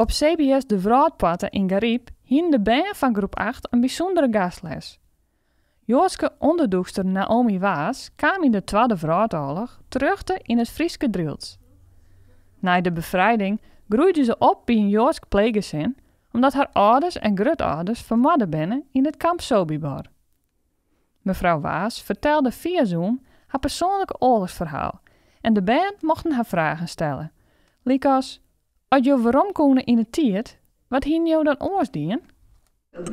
Op CBS De Wraadpatte in Gariep hien de band van groep 8 een bijzondere gastles. Joodske onderdoekster Naomi Waas kwam in de Tweede Wereldoorlog terug in het Frieske Driels. Na de bevrijding groeide ze op bij een Joodsk pleeggezin omdat haar ouders en grootouders vermoord binnen in het kamp Sobibor. Mevrouw Waas vertelde via Zoom haar persoonlijke oorlogsverhaal en de band mochten haar vragen stellen. Als je waarom konen in het tiert, wat hien jou dan oorsdien?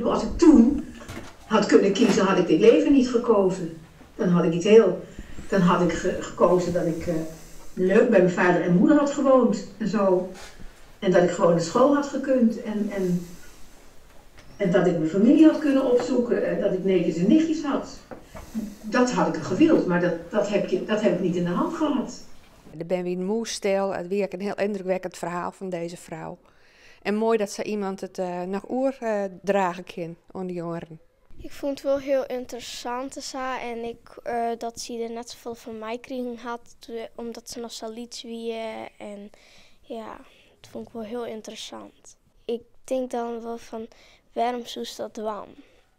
Als ik toen had kunnen kiezen, had ik dit leven niet gekozen. Dan had ik gekozen dat ik leuk bij mijn vader en moeder had gewoond en zo. En dat ik gewoon naar school had gekund en dat ik mijn familie had kunnen opzoeken en dat ik neefjes en nichtjes had. Dat had ik gewild, maar dat heb ik niet in de hand gehad. De Ben Wie Moestel, het weer een heel indrukwekkend verhaal van deze vrouw. En mooi dat ze iemand het nog dragen kan aan de jongeren. Ik vond het wel heel interessant en dat ze er net zoveel van mij kregen had, omdat ze nog zo liet wie. En ja, dat vond ik wel heel interessant. Ik denk dan wel van, waarom zoest dat dan?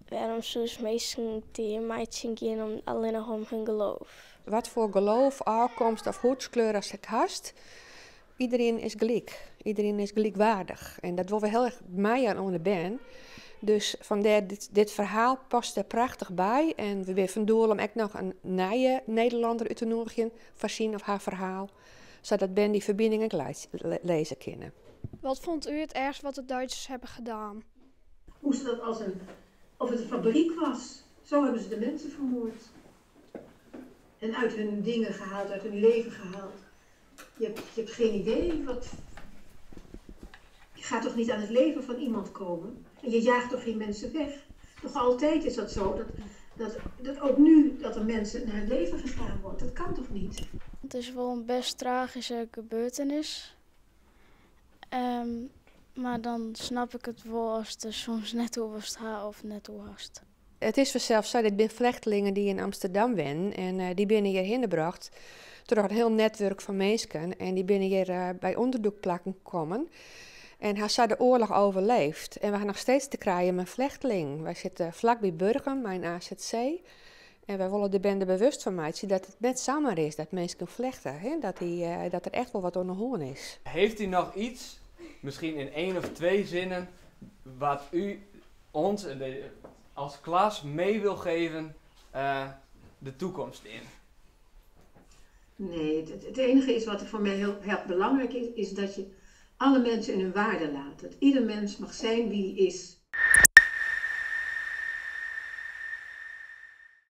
Waarom zoest mensen tegen mij gaan alleen nog om hun geloof? Wat voor geloof, afkomst of huidskleur als ik hast, iedereen is gelijk. Iedereen is gelijkwaardig. En dat wil we heel erg mij aan de ben. Dus vandaar dit verhaal past er prachtig bij. En we weer van doel om echt nog een nieuwe Nederlander uit te nodigen, voorzien of haar verhaal. Zodat Ben die verbindingen lezen kunnen. Wat vond u het ergst wat de Duitsers hebben gedaan? Hoe ze dat of het een fabriek was. Zo hebben ze de mensen vermoord. En uit hun dingen gehaald, uit hun leven gehaald. Je hebt geen idee wat... Je gaat toch niet aan het leven van iemand komen? En je jaagt toch geen mensen weg? Nog altijd is dat zo, dat ook nu dat er mensen naar het leven gegaan wordt. Dat kan toch niet? Het is wel een best tragische gebeurtenis. Maar dan snap ik het wel als het soms net hoe was of net hoe was. Het is vanzelf zo, dit zijn vluchtelingen die in Amsterdam wonen en die binnen hierheen gebracht door een heel netwerk van mensen en die binnen hier bij onderzoekplakken komen. En hij zou de oorlog overleefd en we gaan nog steeds te krijgen met vluchteling. Wij zitten vlakbij Burgum, mijn AZC. En wij willen de bende bewust van mij dat het net samen is, dat mensen kunnen vlechten. Hè? Dat er echt wel wat onder de hoorn is. Heeft u nog iets, misschien in 1 of 2 zinnen, wat u ons als klas mee wil geven de toekomst in? Nee, het enige is wat voor mij heel belangrijk is dat je alle mensen in hun waarde laat. Dat ieder mens mag zijn wie hij is.